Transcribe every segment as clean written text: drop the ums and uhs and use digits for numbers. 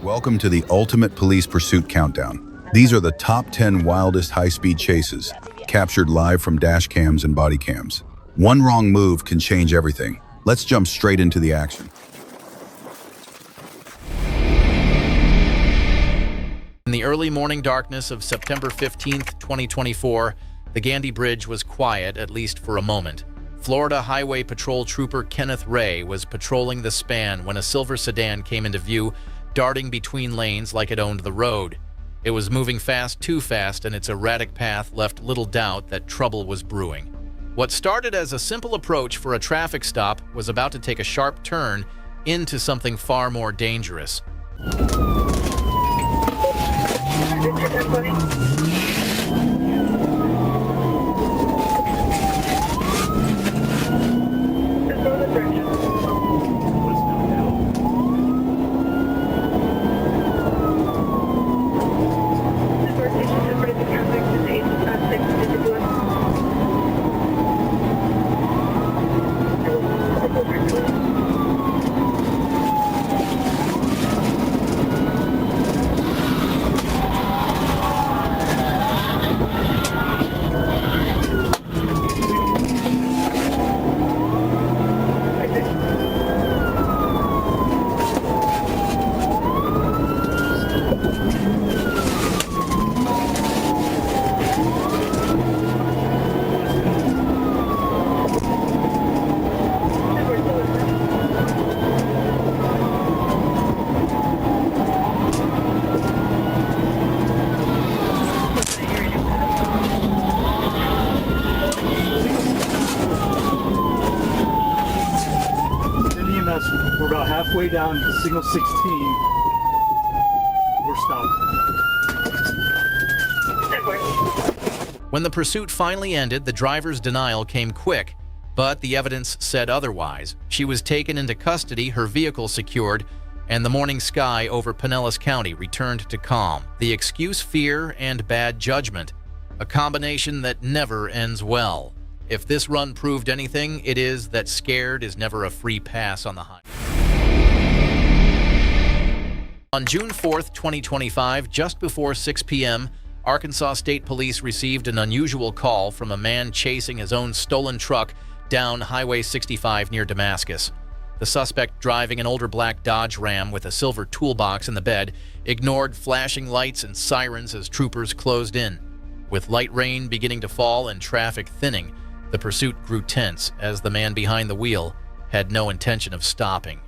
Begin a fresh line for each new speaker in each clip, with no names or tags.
Welcome to the Ultimate Police Pursuit Countdown. These are the top 10 wildest high-speed chases, captured live from dashcams and bodycams. One wrong move can change everything. Let's jump straight into the action.
In the early morning darkness of September 15th, 2024, the Gandy Bridge was quiet, at least for a moment. Florida Highway Patrol Trooper Kenneth Ray was patrolling the span when a silver sedan came into view, darting between lanes like it owned the road. It was moving fast, too fast, and its erratic path left little doubt that trouble was brewing. What started as a simple approach for a traffic stop was about to take a sharp turn into something far more dangerous.
We're about halfway down to signal 16. We're stopped.
When the pursuit finally ended, the driver's denial came quick, but the evidence said otherwise. She was taken into custody, her vehicle secured, and the morning sky over Pinellas County returned to calm. The excuse: fear and bad judgment, a combination that never ends well. If this run proved anything, it is that scared is never a free pass on the highway. On June 4th, 2025, just before 6 p.m., Arkansas State Police received an unusual call from a man chasing his own stolen truck down Highway 65 near Damascus. The suspect, driving an older black Dodge Ram with a silver toolbox in the bed, ignored flashing lights and sirens as troopers closed in. With light rain beginning to fall and traffic thinning, the pursuit grew tense as the man behind the wheel had no intention of stopping.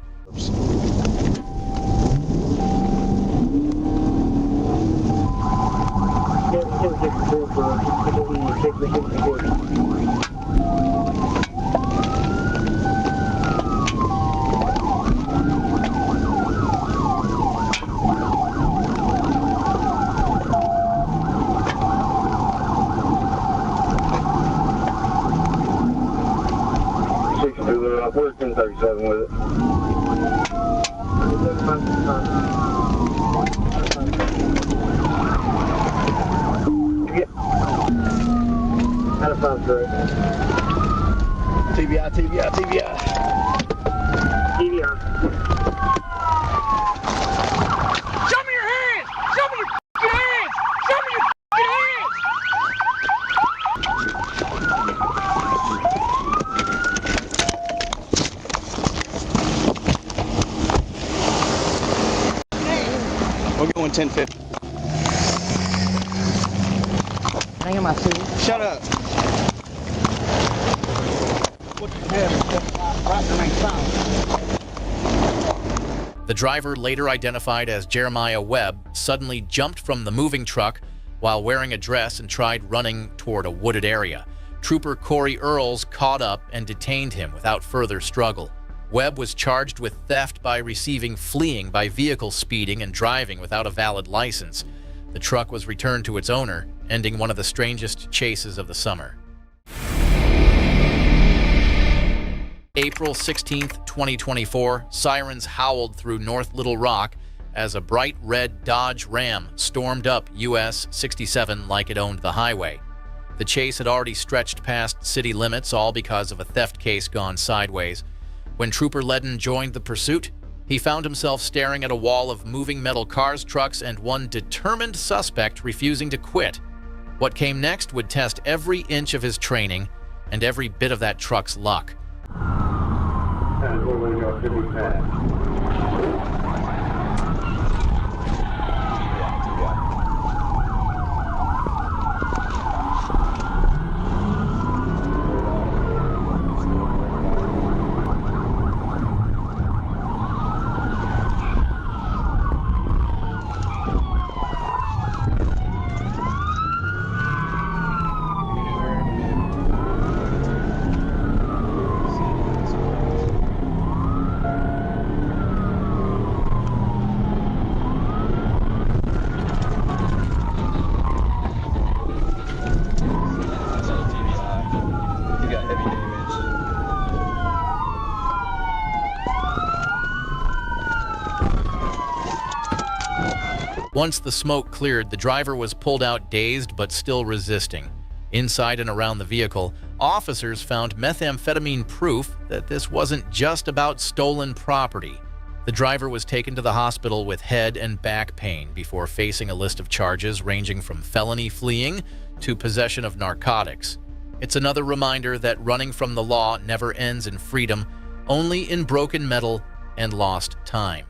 We're 1037 with it. That sounds great. TBI, TBI, TBI. TBI.
Show me your hands! Show me your hands! Show me your hands!
We're going 1050.
I am my suit.
Shut up.
What you have right in my phone.
The driver, later identified as Jeremiah Webb, suddenly jumped from the moving truck while wearing a dress and tried running toward a wooded area. Trooper Corey Earls caught up and detained him without further struggle. Webb was charged with theft by receiving fleeing by vehicle speeding and driving without a valid license. The truck was returned to its owner, ending one of the strangest chases of the summer. April 16th, 2024, sirens howled through North Little Rock as a bright red Dodge Ram stormed up US 67 like it owned the highway. The chase had already stretched past city limits, all because of a theft case gone sideways. When Trooper Ledden joined the pursuit, He found himself staring at a wall of moving metal cars, trucks, and one determined suspect refusing to quit. What came next would test every inch of his training and every bit of that truck's luck. Once the smoke cleared, the driver was pulled out dazed but still resisting. Inside and around the vehicle, officers found methamphetamine proof that this wasn't just about stolen property. The driver was taken to the hospital with head and back pain before facing a list of charges ranging from felony fleeing to possession of narcotics. It's another reminder that running from the law never ends in freedom, only in broken metal and lost time.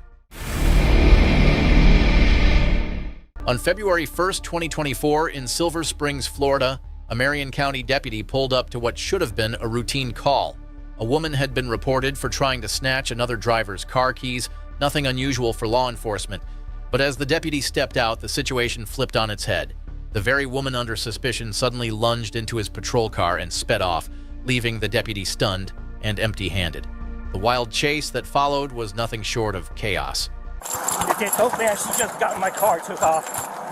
On February 1st, 2024, in Silver Springs, Florida, a Marion County deputy pulled up to what should have been a routine call. A woman had been reported for trying to snatch another driver's car keys, nothing unusual for law enforcement. But as the deputy stepped out, the situation flipped on its head. The very woman under suspicion suddenly lunged into his patrol car and sped off, leaving the deputy stunned and empty-handed. The wild chase that followed was nothing short of chaos.
It gets so fast, she just got in my car, took off.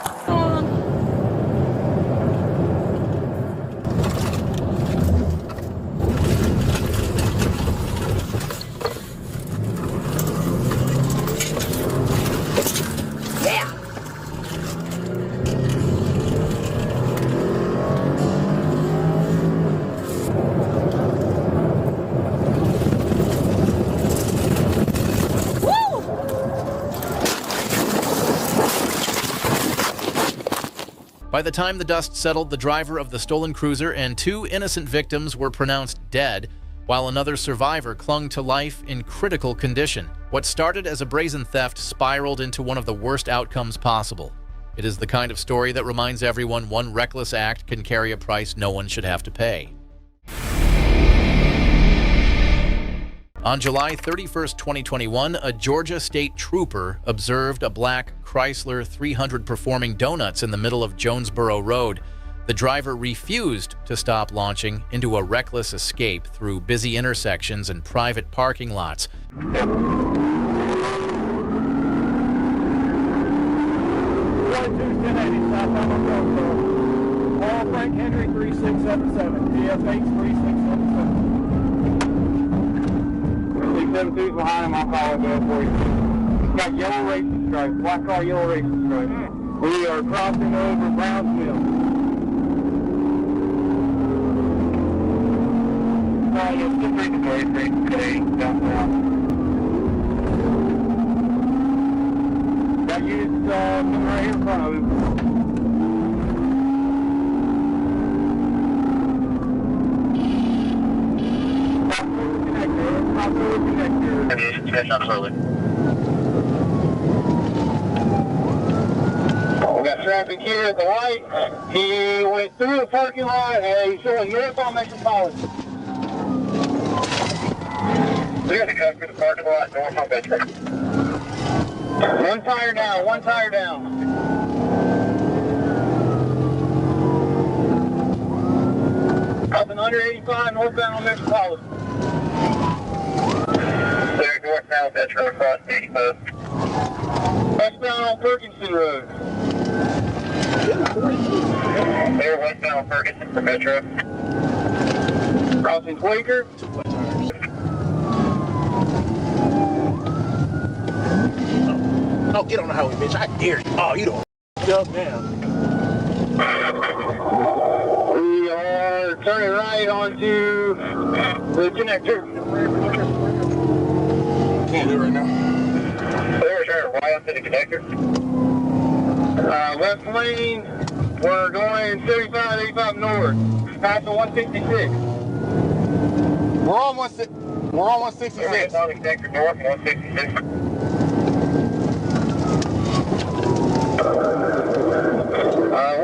By the time the dust settled, the driver of the stolen cruiser and two innocent victims were pronounced dead, while another survivor clung to life in critical condition. What started as a brazen theft spiraled into one of the worst outcomes possible. It is the kind of story that reminds everyone one reckless act can carry a price no one should have to pay. On July 31st, 2021, a Georgia state trooper observed a black Chrysler 300 performing donuts in the middle of Jonesboro Road. The driver refused to stop, launching into a reckless escape through busy intersections and private parking lots.
1080 southbound on Jonesboro. Paul Frank Henry 3677. DFH 3677. 672 behind him, I'll call it there for you. He's got yellow racing stripes, black car, yellow racing stripes. We are crossing over Browns Mill. Yes, just read the voice rate today, downtown. Got used coming right here in front of him. We got traffic here at the light. He went through the parking lot and he's showing north on Metropolitan. We got to cut through the parking lot north on Metropolitan. One tire down, one tire down. Up and under 85 northbound on Metropolitan. There, northbound Metro across 85. Westbound on Ferguson Road. There, westbound on Ferguson for Metro. Crossing Quaker.
Oh, get on the highway, bitch. I dare you. Oh, you don't up now.
We are turning right onto the connector.
Can't do it right now.
Fly up to the connector. Left lane, we're going 75, 85 north. Passing 166.
We're on 166.
On the connector north, 166.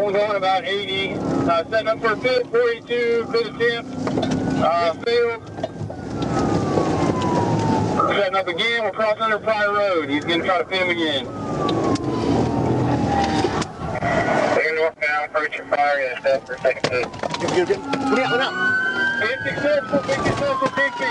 We're going about 80. Setting up for a bid, 42, good attempt. Failed. Setting up again, we're crossing under Pryor Road. He's going to try to fit him again. They're northbound, approaching fire, and set for a second pit.
Good. Let me out.
Big successful, big 50.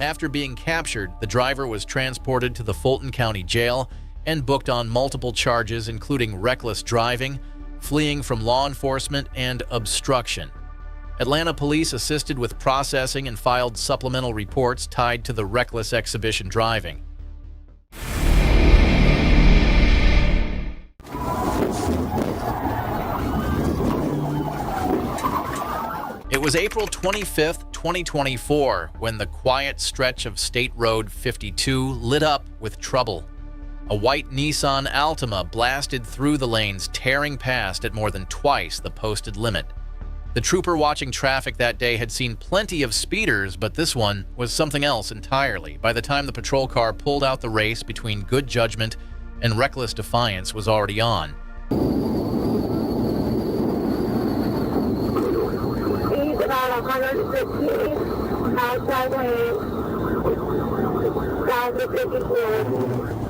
After being captured, the driver was transported to the Fulton County Jail and booked on multiple charges, including reckless driving, fleeing from law enforcement, and obstruction. Atlanta police assisted with processing and filed supplemental reports tied to the reckless exhibition driving. It was April 25th, 2024, when the quiet stretch of State Road 52 lit up with trouble. A white Nissan Altima blasted through the lanes, tearing past at more than twice the posted limit. The trooper watching traffic that day had seen plenty of speeders, but this one was something else entirely. By the time the patrol car pulled out, the race between good judgment and reckless defiance was already on.
He's about 115 outside lane, 1,054.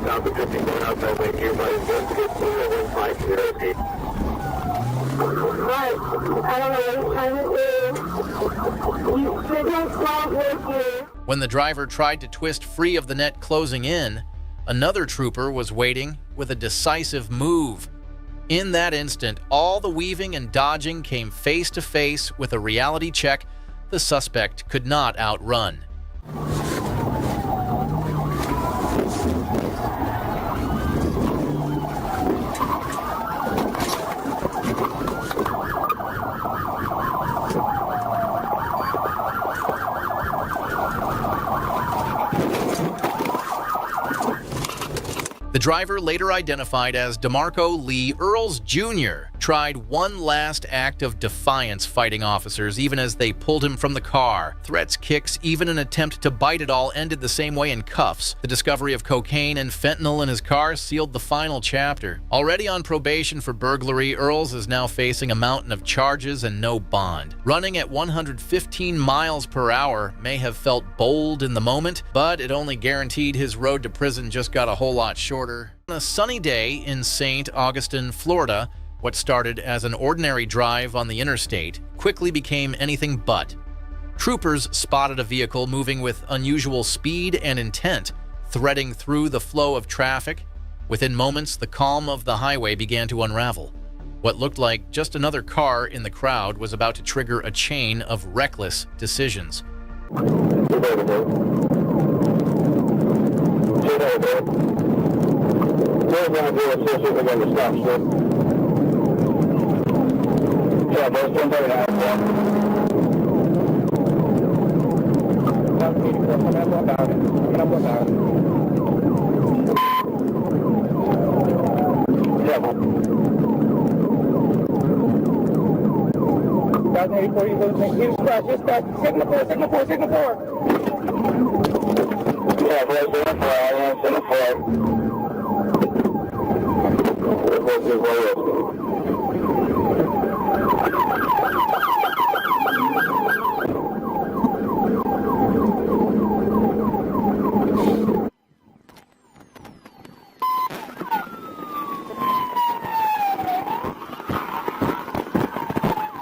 Outside lane, nearby 115 feet. Right. I don't know what time it is. You signal stop with you.
When the driver tried to twist free of the net closing in, another trooper was waiting with a decisive move. In that instant, all the weaving and dodging came face to face with a reality check the suspect could not outrun. The driver, later identified as DeMarco Lee Earls Jr., tried one last act of defiance fighting officers even as they pulled him from the car. Threats, kicks, even an attempt to bite it all ended the same way in cuffs. The discovery of cocaine and fentanyl in his car sealed the final chapter. Already on probation for burglary, Earls is now facing a mountain of charges and no bond. Running at 115 miles per hour may have felt bold in the moment, but it only guaranteed his road to prison just got a whole lot shorter. On a sunny day in St. Augustine, Florida, what started as an ordinary drive on the interstate quickly became anything but. Troopers spotted a vehicle moving with unusual speed and intent, threading through the flow of traffic. Within moments, the calm of the highway began to unravel. What looked like just another car in the crowd was about to trigger a chain of reckless decisions.
Signal 4. Yeah, signal 4.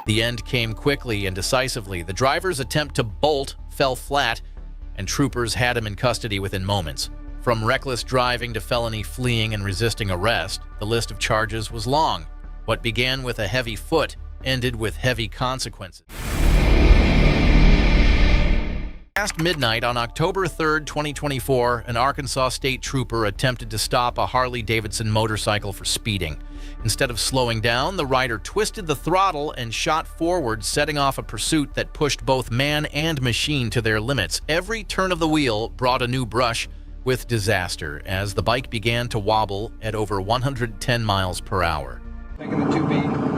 The end came quickly and decisively. The driver's attempt to bolt fell flat, and troopers had him in custody within moments. From reckless driving to felony fleeing and resisting arrest, the list of charges was long. What began with a heavy foot ended with heavy consequences. Past midnight on October 3rd, 2024, an Arkansas state trooper attempted to stop a Harley-Davidson motorcycle for speeding. Instead of slowing down, the rider twisted the throttle and shot forward, setting off a pursuit that pushed both man and machine to their limits. Every turn of the wheel brought a new brush with disaster as the bike began to wobble at over 110 miles per hour.
Taking the 2B.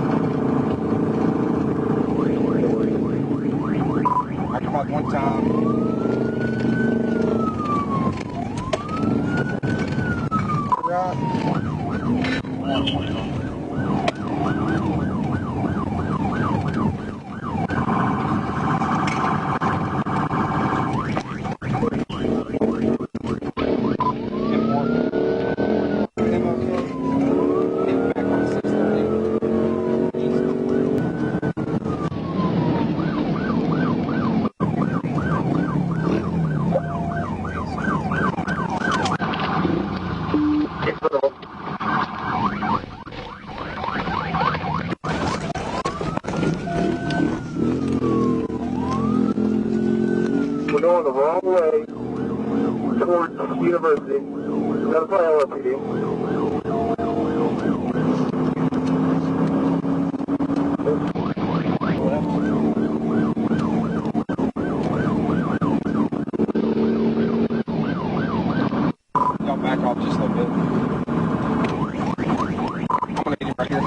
I come up one time.
We're going the wrong way towards the university. We got to play LAPD.
Y'all back off just a little bit. I'm gonna hit him right here.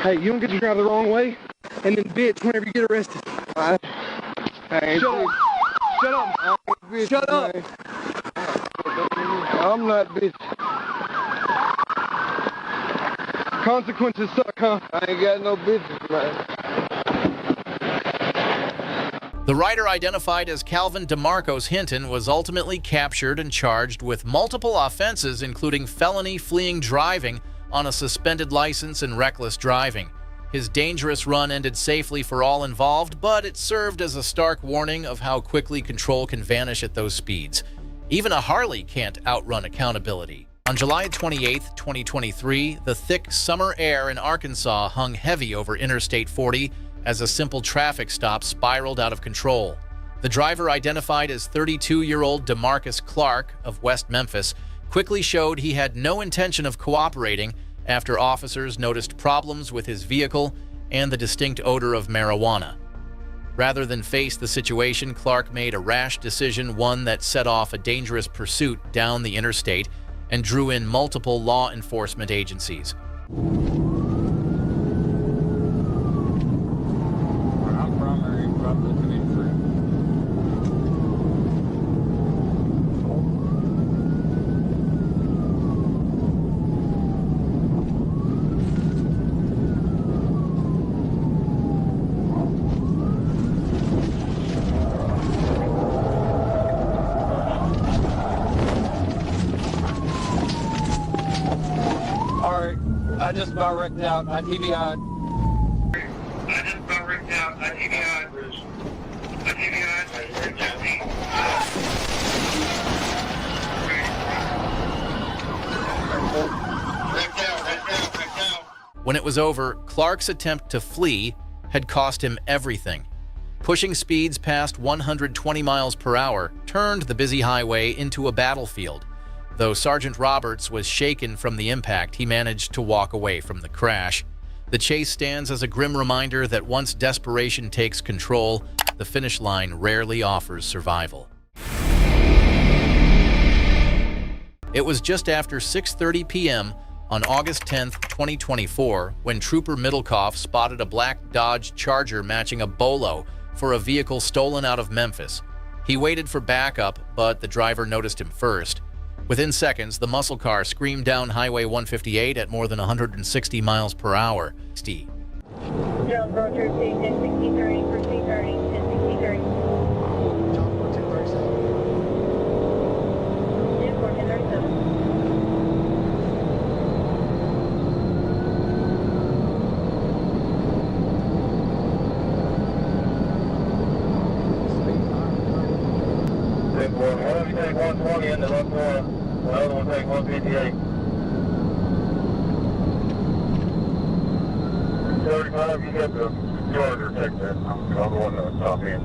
Hey, you don't get to drive the wrong way and then bitch whenever you get arrested. Shut up. Shut up. Shut up. I'm not bitch. Consequences suck, huh? I ain't got no business, man.
The rider, identified as Calvin DeMarcos Hinton, was ultimately captured and charged with multiple offenses, including felony fleeing driving on a suspended license and reckless driving. His dangerous run ended safely for all involved, but it served as a stark warning of how quickly control can vanish at those speeds. Even a Harley can't outrun accountability. On July 28, 2023, the thick summer air in Arkansas hung heavy over Interstate 40 as a simple traffic stop spiraled out of control. The driver, identified as 32-year-old DeMarcus Clark of West Memphis, quickly showed he had no intention of cooperating after officers noticed problems with his vehicle and the distinct odor of marijuana. Rather than face the situation, Clark made a rash decision, one that set off a dangerous pursuit down the interstate and drew in multiple law enforcement agencies.
I just about wrecked out. I TBI'd.
When it was over, Clark's attempt to flee had cost him everything. Pushing speeds past 120 miles per hour turned the busy highway into a battlefield. Though Sergeant Roberts was shaken from the impact, he managed to walk away from the crash. The chase stands as a grim reminder that once desperation takes control, the finish line rarely offers survival. It was just after 6:30 p.m. on August 10, 2024, when Trooper Middlecoff spotted a black Dodge Charger matching a Bolo for a vehicle stolen out of Memphis. He waited for backup, but the driver noticed him first. Within seconds, the muscle car screamed down Highway 158 at more than 160 miles per hour. Steve.
Roger, 1060-30, proceed 30, 1060-30.
John 1037.
Yeah, 1037. in the left one. The other one take 158. 35, you get the Georgia, take that. I'm the one on the top end.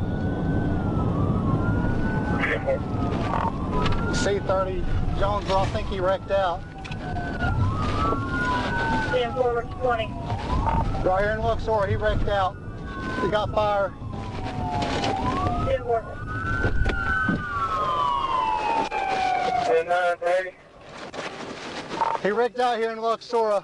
C30, Jonesboro, I think he wrecked out.
10 forward 20.
Right here in Luxor, he wrecked out. He got fire.
10 forward. 10 9 30.
He wrecked out here in Luxor.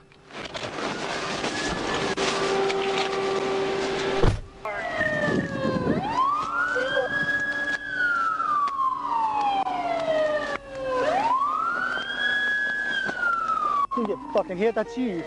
You get fucking hit, that's you.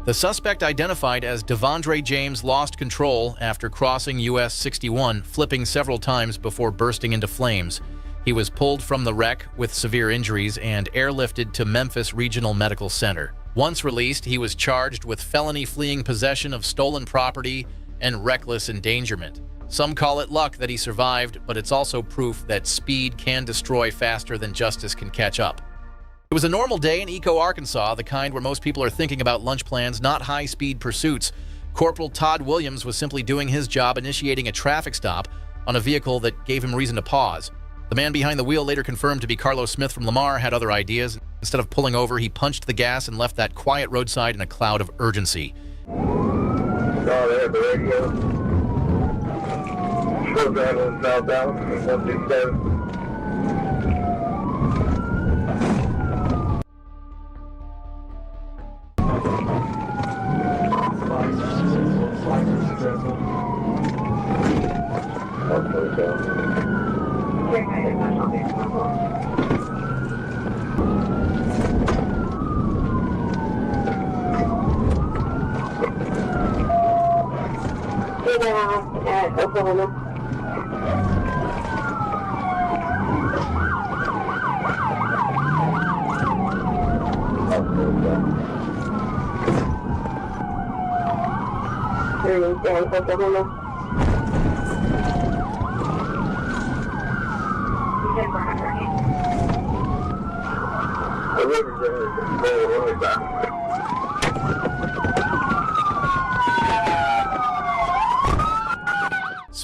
The suspect, identified as Devondre James, lost control after crossing US 61, flipping several times before bursting into flames. He was pulled from the wreck with severe injuries and airlifted to Memphis Regional Medical Center. Once released, he was charged with felony fleeing possession of stolen property and reckless endangerment. Some call it luck that he survived, but it's also proof that speed can destroy faster than justice can catch up. It was a normal day in Eco, Arkansas, the kind where most people are thinking about lunch plans, not high-speed pursuits. Corporal Todd Williams was simply doing his job, initiating a traffic stop on a vehicle that gave him reason to pause. The man behind the wheel, later confirmed to be Carlos Smith from Lamar, had other ideas. Instead of pulling over, he punched the gas and left that quiet roadside in a cloud of urgency.
Oh, they have the radio. Short traveling southbound, 167. Oklahoma. Oklahoma.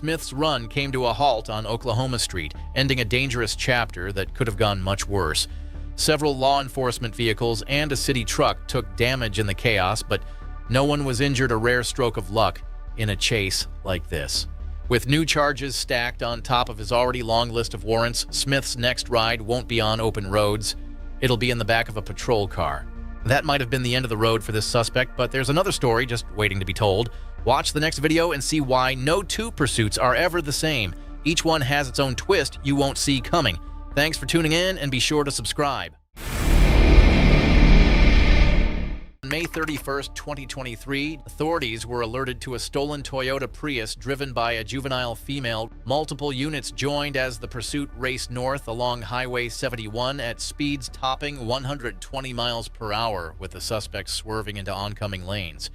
Smith's run came to a halt on Oklahoma Street, ending a dangerous chapter that could have gone much worse. Several law enforcement vehicles and a city truck took damage in the chaos, but no one was injured, a rare stroke of luck in a chase like this. With new charges stacked on top of his already long list of warrants, Smith's next ride won't be on open roads. It'll be in the back of a patrol car. That might have been the end of the road for this suspect, but there's another story just waiting to be told. Watch the next video and see why no two pursuits are ever the same. Each one has its own twist you won't see coming. Thanks for tuning in, and be sure to subscribe. On May 31st, 2023, authorities were alerted to a stolen Toyota Prius driven by a juvenile female. Multiple units joined as the pursuit raced north along Highway 71 at speeds topping 120 miles per hour, with the suspect swerving into oncoming lanes.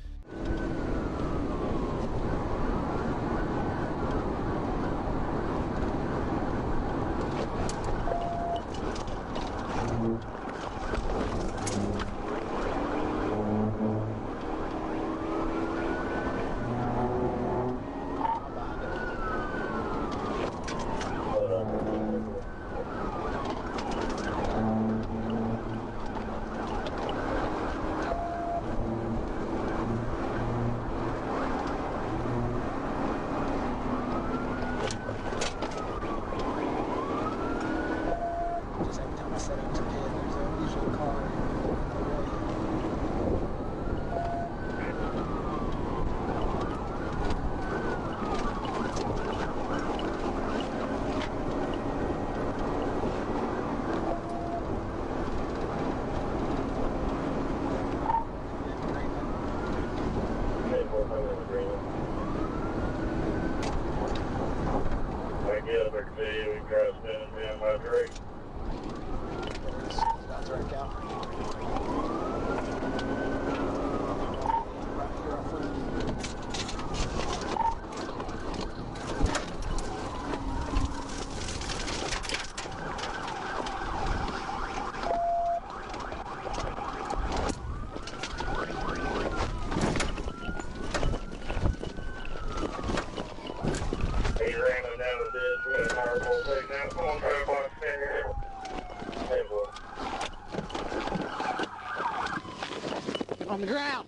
On the ground.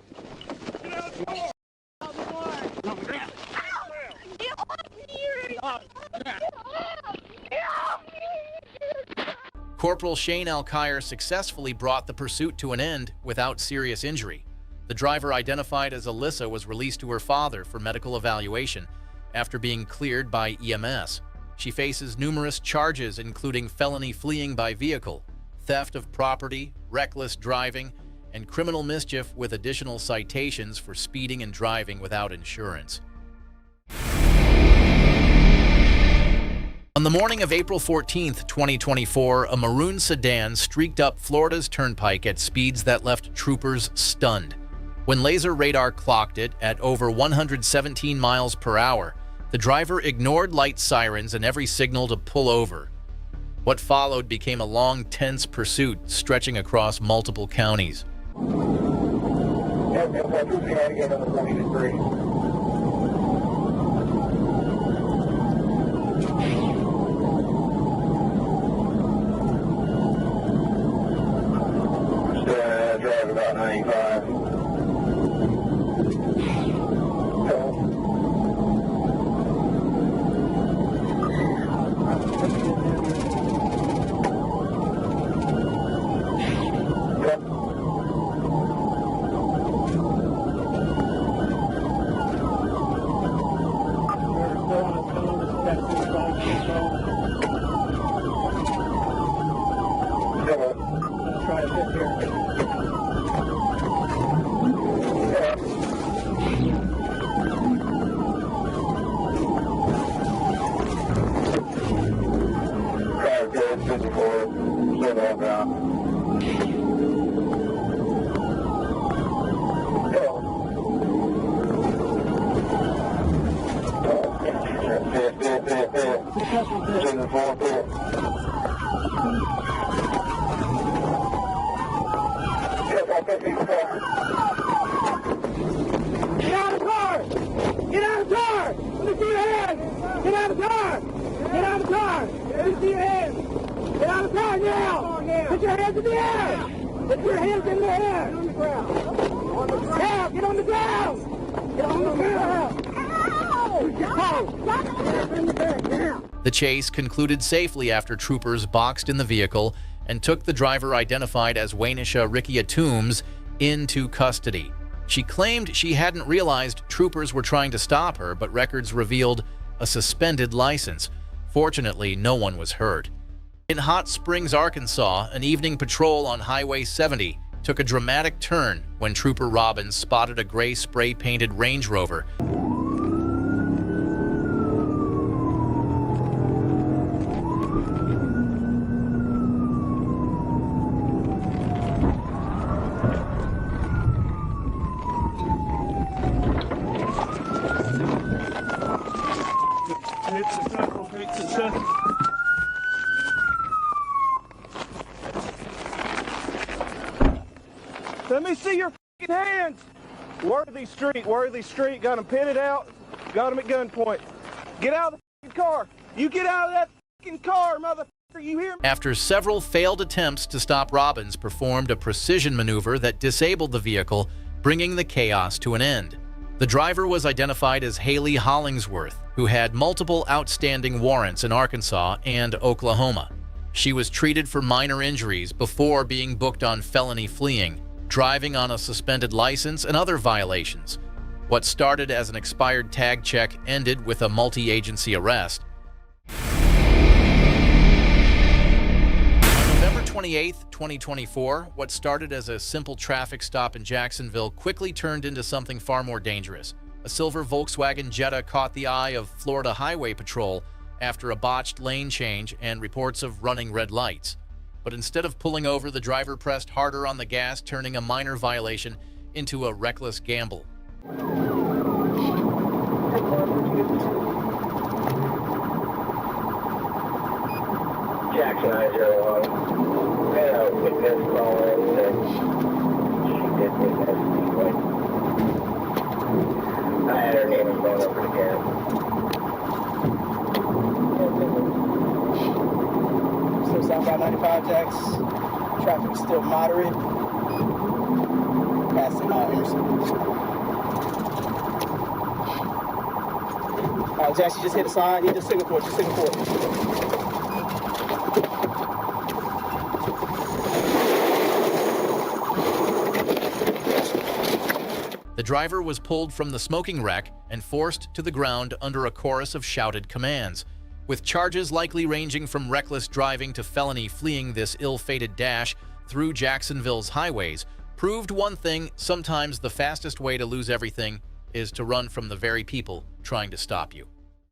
Corporal Shane Alkire successfully brought the pursuit to an end without serious injury. The driver, identified as Alyssa, was released to her father for medical evaluation after being cleared by EMS. She faces numerous charges, including felony fleeing by vehicle, theft of property, reckless driving, and criminal mischief, with additional citations for speeding and driving without insurance. On the morning of April 14, 2024, a maroon sedan streaked up Florida's turnpike at speeds that left troopers stunned. When laser radar clocked it at over 117 miles per hour, the driver ignored light sirens and every signal to pull over. What followed became a long, tense pursuit stretching across multiple counties.
Drive about 95. Try to get here. Get out of the car! Get out of the car! Let me see your hands! Get out of the car! Get out of the car! Let me see your hands! Get out of the car now! Put your hands in the air! Put your hands in the air! Get on the ground! Now, get on the ground! Get on the ground!
The chase concluded safely after troopers boxed in the vehicle and took the driver, identified as Waynisha Rikia Toombs, into custody. She claimed she hadn't realized troopers were trying to stop her, but records revealed a suspended license. Fortunately, no one was hurt. In Hot Springs, Arkansas, an evening patrol on Highway 70 took a dramatic turn when Trooper Robbins spotted a gray spray-painted Range Rover.
Let me see your f***ing hands! Worthy Street, got him pitted out, got him at gunpoint. Get out of the f***ing car! You get out of that f***ing car, motherfucker, you hear me?
After several failed attempts to stop, Robbins performed a precision maneuver that disabled the vehicle, bringing the chaos to an end. The driver was identified as Haley Hollingsworth, who had multiple outstanding warrants in Arkansas and Oklahoma. She was treated for minor injuries before being booked on felony fleeing, driving on a suspended license, and other violations. What started as an expired tag check ended with a multi-agency arrest. On November 28, 2024, what started as a simple traffic stop in Jacksonville quickly turned into something far more dangerous. A silver Volkswagen Jetta caught the eye of Florida Highway Patrol after a botched lane change and reports of running red lights. But instead of pulling over, the driver pressed harder on the gas, turning a minor violation into a reckless gamble.
Jackson 901. Had a witness call in that she did witness anyway. I had her name and phone number again.
about 95 Jacks. Traffic is still moderate. Passing Emerson. Jacks, you just hit the sign. You just signal for it. Just signal for it.
The driver was pulled from the smoking wreck and forced to the ground under a chorus of shouted commands. With charges likely ranging from reckless driving to felony, fleeing this ill-fated dash through Jacksonville's highways proved one thing: sometimes the fastest way to lose everything is to run from the very people trying to stop you.